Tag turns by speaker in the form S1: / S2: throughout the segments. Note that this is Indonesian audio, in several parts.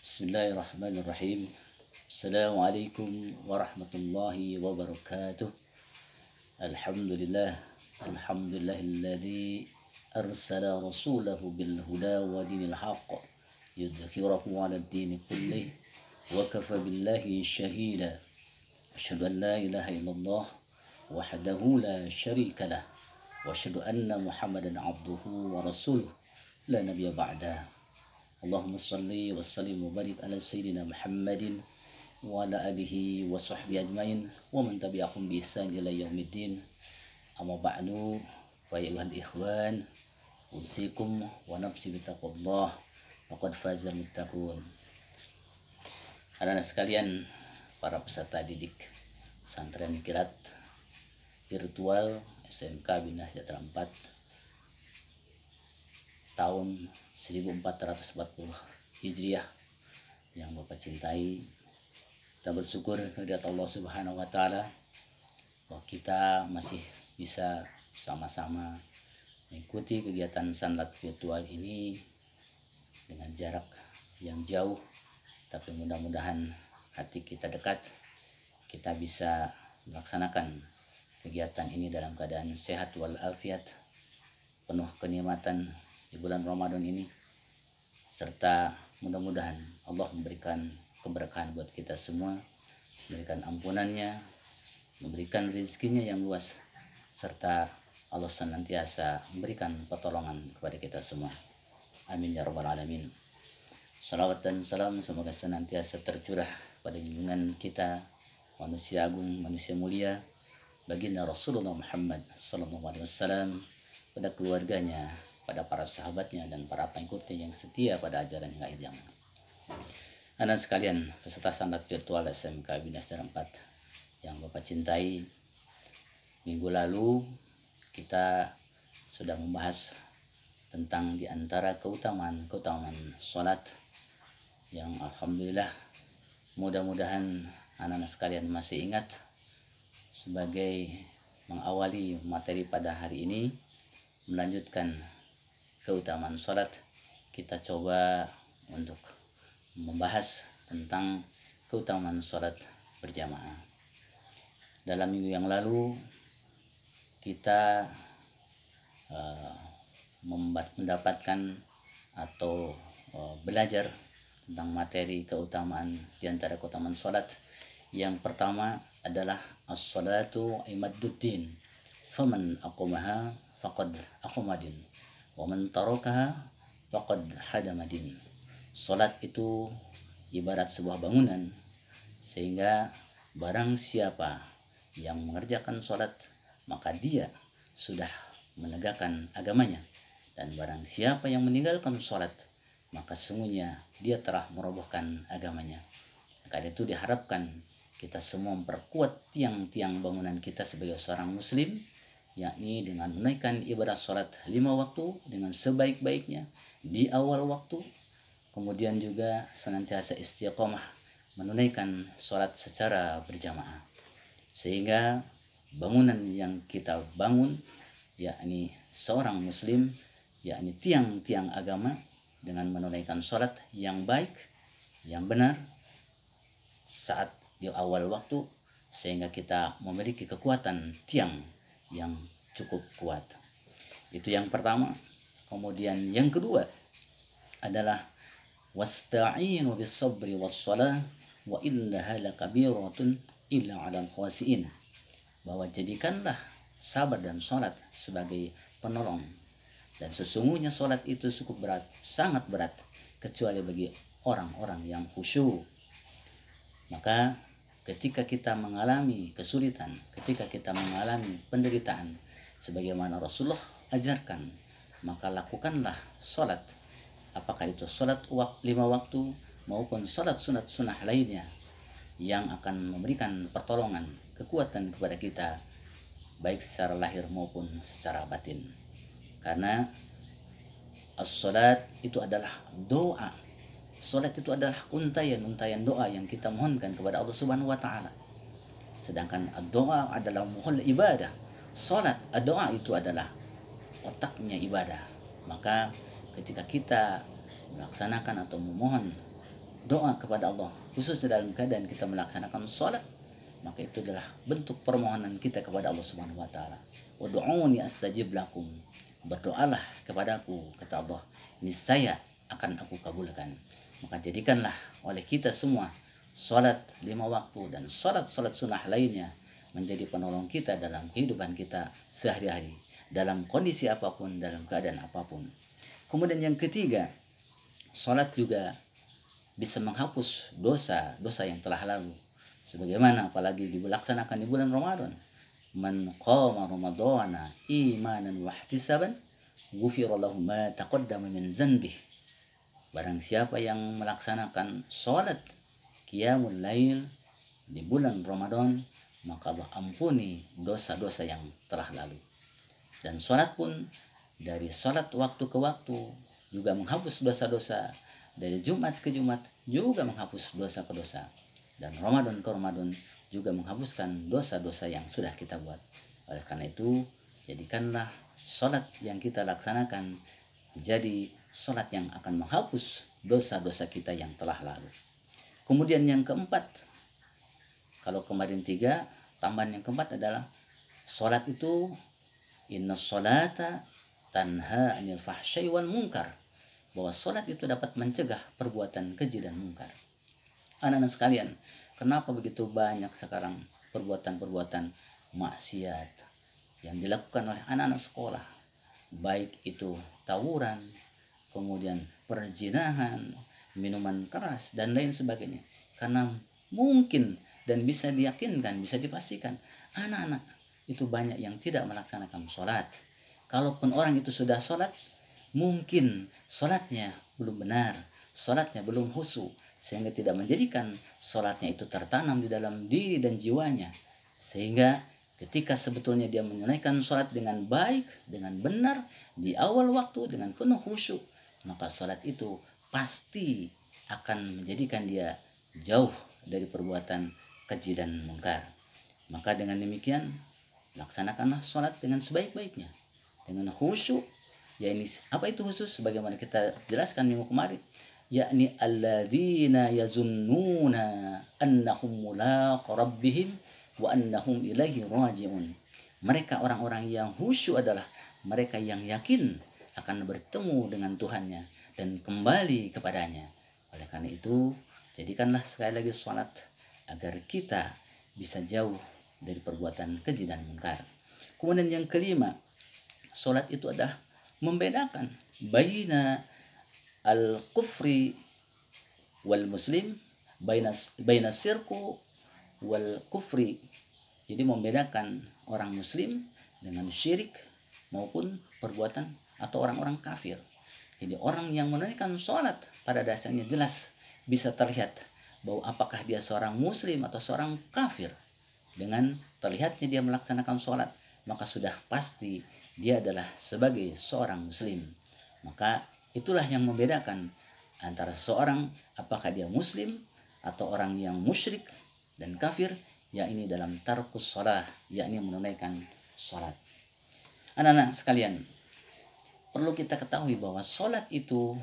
S1: Bismillahirrahmanirrahim. Assalamualaikum warahmatullahi wabarakatuh. Alhamdulillah. Alhamdulillahilladzi arsala rasulahu bil huda wa dinil haqq yudhhirahu 'ala ad-dini kullih wa kafa billahi shahida. Asyhadu an la ilaha illallah wahdahu la syarika lah wa asyhadu anna Muhammadan 'abduhu wa rasuluh la nabiyya ba'dah. Allahumma salli wa sallim wa barik ala sayyidina Muhammadin wa ala alihi wa sahbihi ajmain wa man tabi'ahum bi ihsan ila yaumiddin. Amma ba'du, fa ya ayyuhal ikhwan, usikum wa nafsi bi taqwallah faqad fazal muttaqun. Anak-anak sekalian, para peserta didik pesantren kilat virtual SMK Bina Sejahtera 4 tahun 1440 Hijriah yang Bapak cintai, kita bersyukur kehadirat Allah Subhanahu wa taala bahwa kita masih bisa sama-sama mengikuti kegiatan sanlat virtual ini dengan jarak yang jauh, tapi mudah-mudahan hati kita dekat, kita bisa melaksanakan kegiatan ini dalam keadaan sehat walafiat, penuh kenikmatan di bulan Ramadan ini, serta mudah-mudahan Allah memberikan keberkahan buat kita semua, memberikan ampunannya, memberikan rezekinya yang luas, serta Allah senantiasa memberikan pertolongan kepada kita semua. Amin ya rabbal alamin. Salawat dan salam semoga senantiasa tercurah pada junjungan kita, manusia agung, manusia mulia, baginda Rasulullah Muhammad sallallahu alaihi wasallam, pada keluarganya, pada para sahabatnya, dan para pengikutnya yang setia pada ajaran hingga akhir zaman. Anak sekalian, peserta sanlat virtual SMK Bina Sejahtera 4 yang Bapak cintai, minggu lalu kita sudah membahas tentang diantara keutamaan sholat yang alhamdulillah, mudah-mudahan anak-anak sekalian masih ingat. Sebagai mengawali materi pada hari ini, melanjutkan keutamaan sholat, kita coba untuk membahas tentang keutamaan sholat berjamaah. Dalam minggu yang lalu kita mendapatkan atau belajar tentang materi keutamaan, diantara keutamaan sholat. Yang pertama adalah as-salatu imadduddin, faman aqamaha faqad aqamadin, wa man tarakaha faqad hadamadin. Salat itu ibarat sebuah bangunan, sehingga barang siapa yang mengerjakan salat maka dia sudah menegakkan agamanya, dan barang siapa yang meninggalkan salat maka sungguhnya dia telah merobohkan agamanya. Karena itu diharapkan kita semua memperkuat tiang-tiang bangunan kita sebagai seorang muslim, yakni dengan menaikkan ibadah sholat 5 waktu dengan sebaik-baiknya di awal waktu, kemudian juga senantiasa istiqomah menunaikan sholat secara berjamaah, sehingga bangunan yang kita bangun, yakni seorang muslim, yakni tiang-tiang agama, dengan menunaikan sholat yang baik, yang benar saat di awal waktu, sehingga kita memiliki kekuatan tiang yang cukup kuat. Itu yang pertama. Kemudian yang kedua adalah wasta'inu bis-sabri was-shalah wa innaha lakabiratun illa 'alal khasiin, bahwa jadikanlah sabar dan salat sebagai penolong, dan sesungguhnya salat itu cukup berat, sangat berat, kecuali bagi orang-orang yang khusyuk. Maka ketika kita mengalami kesulitan, ketika kita mengalami penderitaan, sebagaimana Rasulullah ajarkan, maka lakukanlah sholat, apakah itu sholat 5 waktu maupun sholat sunat-sunah lainnya, yang akan memberikan pertolongan, kekuatan kepada kita, baik secara lahir maupun secara batin. Karena as-sholat itu adalah doa. Salat itu adalah untayan-untayan doa yang kita mohonkan kepada Allah Subhanahu wa taala. Sedangkan doa adalah muhul ibadah. Salat, doa itu adalah otaknya ibadah. Maka ketika kita melaksanakan atau memohon doa kepada Allah, khususnya dalam keadaan kita melaksanakan sholat, maka itu adalah bentuk permohonan kita kepada Allah Subhanahu wa taala. Ud'uuni astajib lakum. Berdoalah kepadaku, kata Allah, niscaya akan aku kabulkan. Maka jadikanlah oleh kita semua sholat 5 waktu dan sholat-sholat sunnah lainnya menjadi penolong kita dalam kehidupan kita sehari-hari, dalam kondisi apapun, dalam keadaan apapun. Kemudian yang ketiga, sholat juga bisa menghapus dosa-dosa yang telah lalu. Sebagaimana apalagi dilaksanakan di bulan Ramadan. Man qama ramadhana imanan wa ihtisaban ghufira lahu ma taqaddama min dzanbih. Barang siapa yang melaksanakan salat qiyamul lail di bulan Ramadan, maka Allah ampuni dosa-dosa yang telah lalu. Dan salat pun dari salat waktu ke waktu juga menghapus dosa-dosa, dari Jumat ke Jumat juga menghapus dosa ke dosa, dan Ramadan ke Ramadan juga menghapuskan dosa-dosa yang sudah kita buat. Oleh karena itu, jadikanlah sholat yang kita laksanakan menjadi sholat yang akan menghapus dosa-dosa kita yang telah lalu. Kemudian yang keempat, kalau kemarin 3, tambahan yang keempat adalah sholat itu inna sholata tanha anil fahsyai wal munkar, bahwa sholat itu dapat mencegah perbuatan keji dan munkar. Anak-anak sekalian, kenapa begitu banyak sekarang perbuatan-perbuatan maksiat yang dilakukan oleh anak-anak sekolah, baik itu tawuran, kemudian perzinahan, minuman keras, dan lain sebagainya. Karena mungkin dan bisa diyakinkan, bisa dipastikan, anak-anak itu banyak yang tidak melaksanakan sholat. Kalaupun orang itu sudah sholat, mungkin sholatnya belum benar, sholatnya belum khusyuk, sehingga tidak menjadikan sholatnya itu tertanam di dalam diri dan jiwanya. Sehingga ketika sebetulnya dia menunaikan sholat dengan baik, dengan benar, di awal waktu, dengan penuh khusyuk, maka sholat itu pasti akan menjadikan dia jauh dari perbuatan keji dan mungkar. Maka dengan demikian, laksanakanlah sholat dengan sebaik-baiknya, dengan khusyuk. Ya, ini apa itu khusus? Sebagaimana kita jelaskan minggu kemarin, yakni alladzina yazunnuna annahum mulaqu rabbihim wa annahum ilaihi raji'un. Mereka orang-orang yang khusyuk adalah mereka yang yakin akan bertemu dengan Tuhannya dan kembali kepadanya. Oleh karena itu, jadikanlah sekali lagi sholat agar kita bisa jauh dari perbuatan keji dan munkar. Kemudian yang kelima, sholat itu adalah membedakan baina al-kufri wal muslim, baina sirku wal kufri. Jadi membedakan orang muslim dengan syirik maupun perbuatan atau orang-orang kafir. Jadi orang yang menunaikan sholat pada dasarnya jelas bisa terlihat bahwa apakah dia seorang muslim atau seorang kafir. Dengan terlihatnya dia melaksanakan sholat, maka sudah pasti dia adalah sebagai seorang muslim. Maka itulah yang membedakan antara seorang apakah dia muslim atau orang yang musyrik dan kafir, yakni dalam tarkus shalah, yakni menunaikan sholat. Anak-anak sekalian, perlu kita ketahui bahwa sholat itu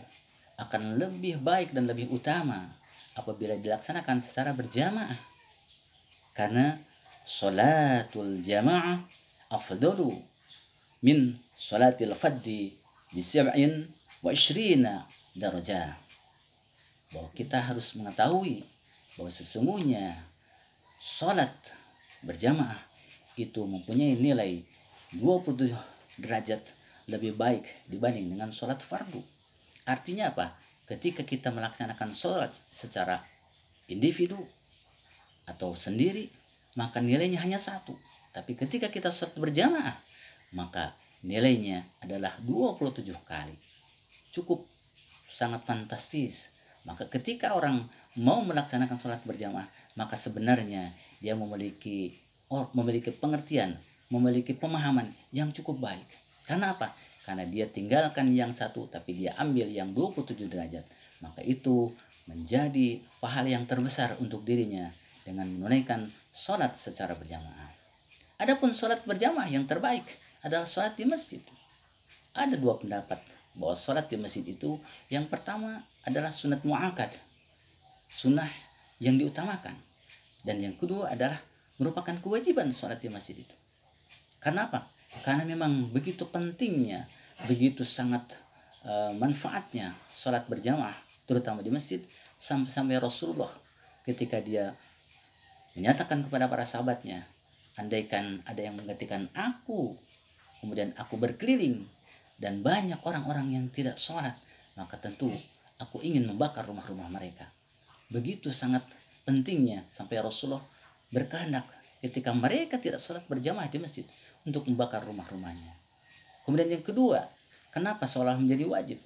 S1: akan lebih baik dan lebih utama apabila dilaksanakan secara berjamaah. Karena sholatul jamaah afdalu min sholatil faddi bisab'in wa ishrina darajah. Bahwa kita harus mengetahui bahwa sesungguhnya sholat berjamaah itu mempunyai nilai 27 derajat lebih baik dibanding dengan sholat fardu. Artinya apa? Ketika kita melaksanakan sholat secara individu atau sendiri, maka nilainya hanya 1. Tapi ketika kita sholat berjamaah, maka nilainya adalah 27 kali. Cukup sangat fantastis. Maka ketika orang mau melaksanakan sholat berjamaah, maka sebenarnya dia memiliki pengertian, memiliki pemahaman yang cukup baik. Karena apa? Karena dia tinggalkan yang 1 tapi dia ambil yang 27 derajat. Maka itu menjadi pahala yang terbesar untuk dirinya dengan menunaikan sholat secara berjamaah. Adapun sholat berjamaah yang terbaik adalah sholat di masjid. Ada 2 pendapat bahwa sholat di masjid itu yang pertama adalah sunat mu'akad, sunnah yang diutamakan. Dan yang kedua adalah merupakan kewajiban sholat di masjid itu. Karena apa? Karena memang begitu pentingnya, begitu sangat manfaatnya sholat berjamaah, terutama di masjid, sampai Rasulullah ketika dia menyatakan kepada para sahabatnya, andaikan ada yang menggantikan aku, kemudian aku berkeliling dan banyak orang-orang yang tidak sholat, maka tentu aku ingin membakar rumah-rumah mereka. Begitu sangat pentingnya sampai Rasulullah berkehendak ketika mereka tidak sholat berjamaah di masjid untuk membakar rumah-rumahnya. Kemudian yang kedua, kenapa sholat menjadi wajib?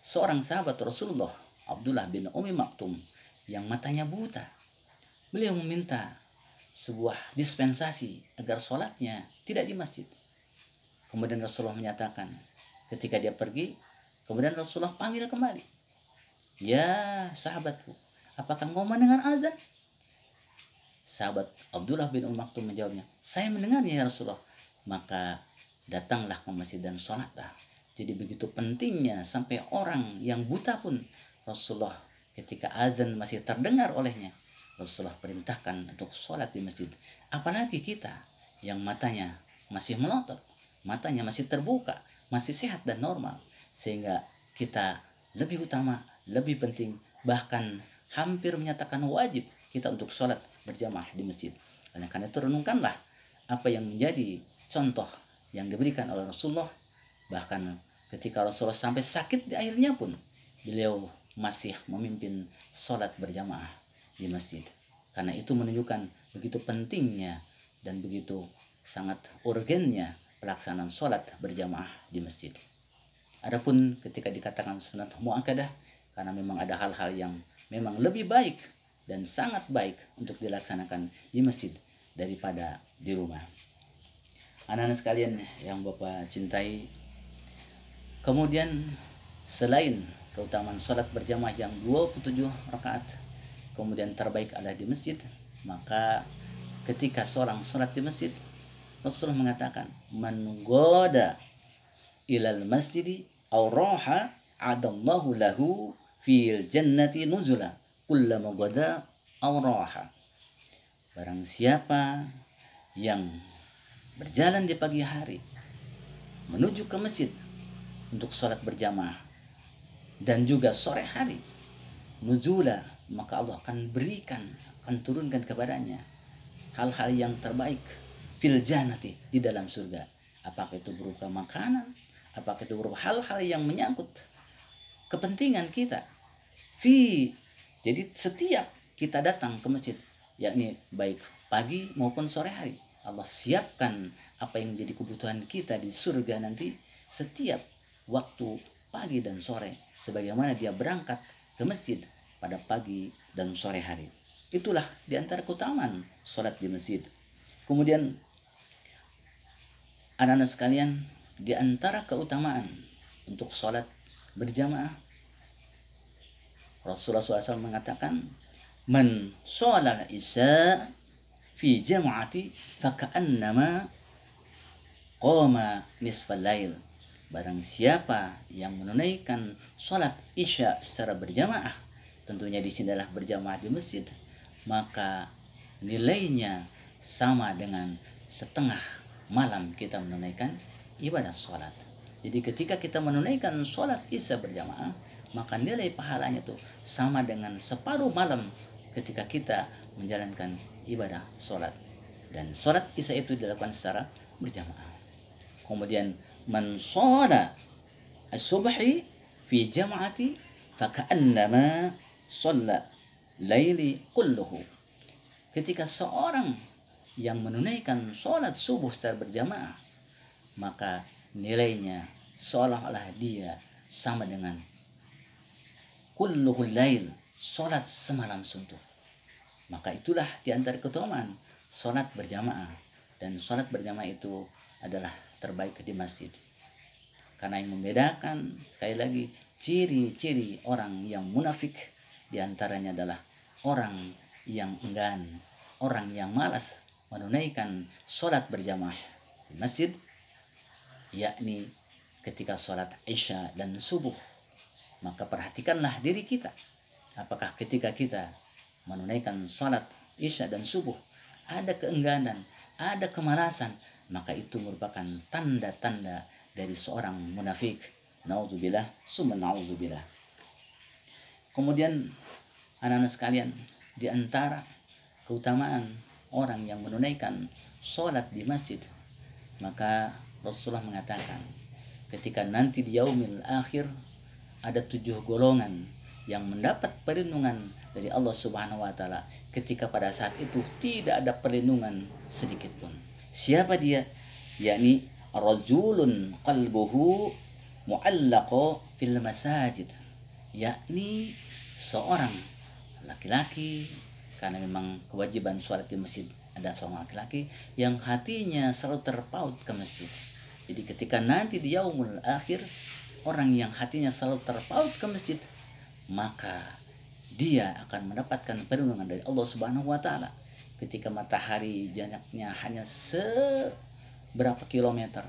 S1: Seorang sahabat Rasulullah, Abdullah bin Umi Maktum, yang matanya buta, beliau meminta sebuah dispensasi agar sholatnya tidak di masjid. Kemudian Rasulullah menyatakan, ketika dia pergi, kemudian Rasulullah panggil kembali, ya sahabatku, apakah engkau mendengar azan? Sahabat Abdullah bin Maktum menjawabnya, saya mendengarnya ya Rasulullah. Maka datanglah ke masjid dan sholatlah. Jadi begitu pentingnya sampai orang yang buta pun Rasulullah ketika azan masih terdengar olehnya, Rasulullah perintahkan untuk sholat di masjid. Apalagi kita yang matanya masih melotot, matanya masih terbuka, masih sehat dan normal, sehingga kita lebih utama, lebih penting, bahkan hampir menyatakan wajib kita untuk sholat berjamaah di masjid. Karena itu renungkanlah apa yang menjadi contoh yang diberikan oleh Rasulullah. Bahkan ketika Rasulullah sampai sakit di akhirnya pun beliau masih memimpin sholat berjamaah di masjid. Karena itu menunjukkan begitu pentingnya dan begitu sangat urgennya pelaksanaan sholat berjamaah di masjid. Adapun ketika dikatakan sunat muakkadah, karena memang ada hal-hal yang memang lebih baik dan sangat baik untuk dilaksanakan di masjid daripada di rumah. Anak-anak sekalian yang Bapak cintai, kemudian selain keutamaan sholat berjamaah yang 27 rakaat, kemudian terbaik adalah di masjid, maka ketika seorang sholat di masjid, Rasulullah mengatakan, man goda ilal masjidi aw raha adallahu lahu fil jannati nuzula kullama goda aw raha. Barang siapa yang berjalan di pagi hari menuju ke masjid untuk sholat berjamaah dan juga sore hari nuzula, maka Allah akan turunkan kepadanya hal-hal yang terbaik fil jannati, di dalam surga. Apakah itu berupa makanan, apakah itu berupa hal-hal yang menyangkut kepentingan kita. Jadi setiap kita datang ke masjid, yakni baik pagi maupun sore hari, Allah siapkan apa yang menjadi kebutuhan kita di surga nanti setiap waktu pagi dan sore, sebagaimana dia berangkat ke masjid pada pagi dan sore hari. Itulah di antara keutamaan sholat di masjid. Kemudian anak-anak sekalian, di antara keutamaan untuk sholat berjamaah, Rasulullah SAW mengatakan, man sholal isya fi jama'ati faka'annama qama nisfal lail. Barang siapa yang menunaikan sholat isya secara berjamaah, tentunya di sini adalah berjamaah di masjid, maka nilainya sama dengan setengah malam kita menunaikan ibadah sholat. Jadi ketika kita menunaikan sholat isya berjamaah, maka nilai pahalanya itu sama dengan separuh malam ketika kita menjalankan ibadah sholat. Dan sholat isya itu dilakukan secara berjamaah. Kemudian man sholat as-subhi fi jama'ati faka'annama sholat laili kulluhu. Ketika seorang yang menunaikan sholat subuh secara berjamaah, maka nilainya seolah-olah dia sama dengan kulluhul lail, sholat semalam suntuk. Maka itulah di antara keutamaan sholat berjamaah. Dan sholat berjamaah itu adalah terbaik di masjid. Karena yang membedakan, sekali lagi, ciri-ciri orang yang munafik diantaranya adalah orang yang enggan, orang yang malas menunaikan sholat berjamaah di masjid, yakni ketika sholat isya dan subuh. Maka perhatikanlah diri kita, apakah ketika kita menunaikan sholat isya dan subuh, ada keengganan, ada kemalasan, maka itu merupakan tanda-tanda dari seorang munafik. Nauzubillah, summa nauzubillah. Kemudian anak-anak sekalian, di antara keutamaan orang yang menunaikan sholat di masjid, maka Rasulullah mengatakan ketika nanti di yaumil akhir ada 7 golongan yang mendapat perlindungan dari Allah Subhanahu wa taala, ketika pada saat itu tidak ada perlindungan sedikit pun. Siapa dia? Yakni rajulun qalbuhu mu'allaqo fil masajid, yakni seorang laki-laki, karena memang kewajiban sholat di masjid ada seorang laki-laki yang hatinya selalu terpaut ke masjid. Jadi ketika nanti di yaumul akhir orang yang hatinya selalu terpaut ke masjid, maka dia akan mendapatkan perlindungan dari Allah Subhanahu wa taala. Ketika matahari jaraknya hanya seberapa kilometer,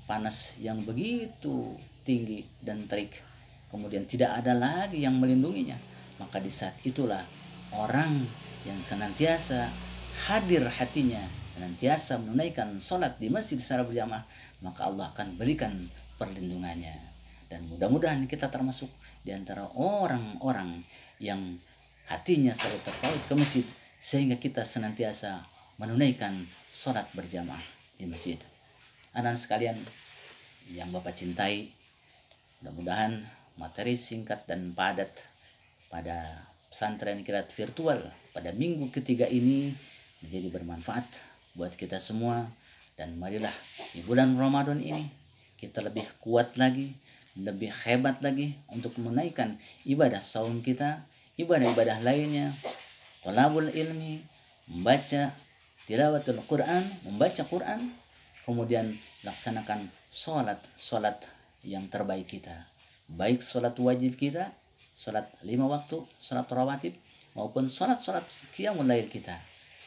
S1: panas yang begitu tinggi dan terik, kemudian tidak ada lagi yang melindunginya, maka di saat itulah orang yang senantiasa hadir hatinya, senantiasa menunaikan sholat di masjid secara berjamaah, maka Allah akan berikan perlindungannya. Dan mudah-mudahan kita termasuk di antara orang-orang yang hatinya selalu terpaut ke masjid, sehingga kita senantiasa menunaikan sholat berjamaah di masjid. Anak-anak sekalian yang Bapak cintai, mudah-mudahan materi singkat dan padat pada pesantren kilat virtual pada minggu ketiga ini menjadi bermanfaat buat kita semua. Dan marilah di bulan Ramadan ini kita lebih kuat lagi, lebih hebat lagi untuk menaikkan ibadah saum kita, ibadah-ibadah lainnya, thalabul ilmi, membaca tilawatul Quran, membaca Quran, kemudian laksanakan sholat yang terbaik kita, baik sholat wajib kita, sholat 5 waktu, sholat rawatib, maupun sholat qiyamul lail kita,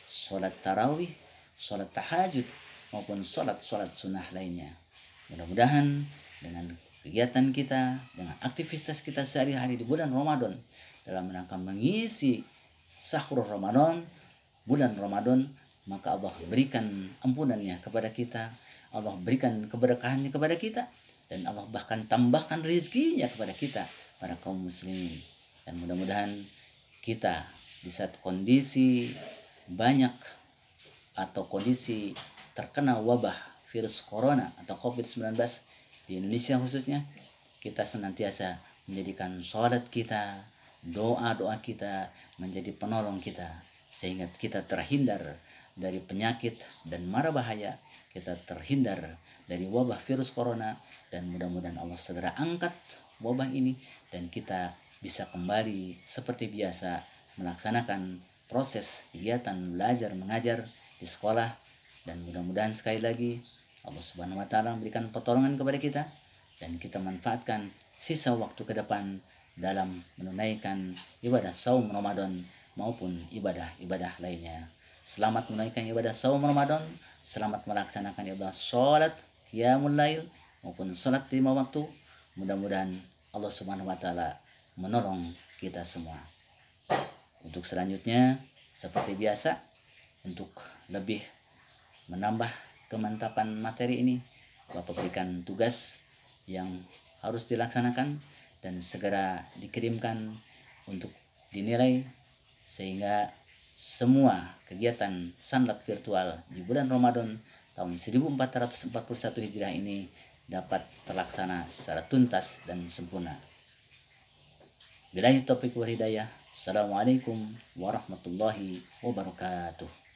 S1: sholat tarawih, sholat tahajud, maupun sholat sunnah lainnya. Mudah-mudahan dengan kegiatan kita, dengan aktivitas kita sehari-hari di bulan Ramadan, dalam rangka mengisi sahur Ramadan, bulan Ramadan, maka Allah berikan ampunannya kepada kita, Allah berikan keberkahannya kepada kita, dan Allah bahkan tambahkan rezekinya kepada kita, para kaum muslimin. Dan mudah-mudahan kita di saat kondisi banyak atau kondisi terkena wabah virus corona atau COVID-19 di Indonesia khususnya, kita senantiasa menjadikan sholat kita, doa-doa kita menjadi penolong kita, sehingga kita terhindar dari penyakit dan mara bahaya, kita terhindar dari wabah virus corona, dan mudah-mudahan Allah segera angkat wabah ini dan kita bisa kembali seperti biasa melaksanakan proses kegiatan belajar mengajar di sekolah. Dan mudah-mudahan sekali lagi Allah Subhanahu wa taala memberikan pertolongan kepada kita dan kita manfaatkan sisa waktu ke depan dalam menunaikan ibadah saum Ramadan maupun ibadah-ibadah lainnya. Selamat menunaikan ibadah saum Ramadan, selamat melaksanakan ibadah sholat qiyamul lail maupun sholat 5 waktu. Mudah-mudahan Allah Subhanahu wa taala menolong kita semua. Untuk selanjutnya seperti biasa, untuk lebih menambah kemantapan materi ini, Bapak berikan tugas yang harus dilaksanakan dan segera dikirimkan untuk dinilai, sehingga semua kegiatan sanlat virtual di bulan Ramadan tahun 1441 Hijriah ini dapat terlaksana secara tuntas dan sempurna. Billahi taufiq wal hidayah. Assalamualaikum warahmatullahi wabarakatuh.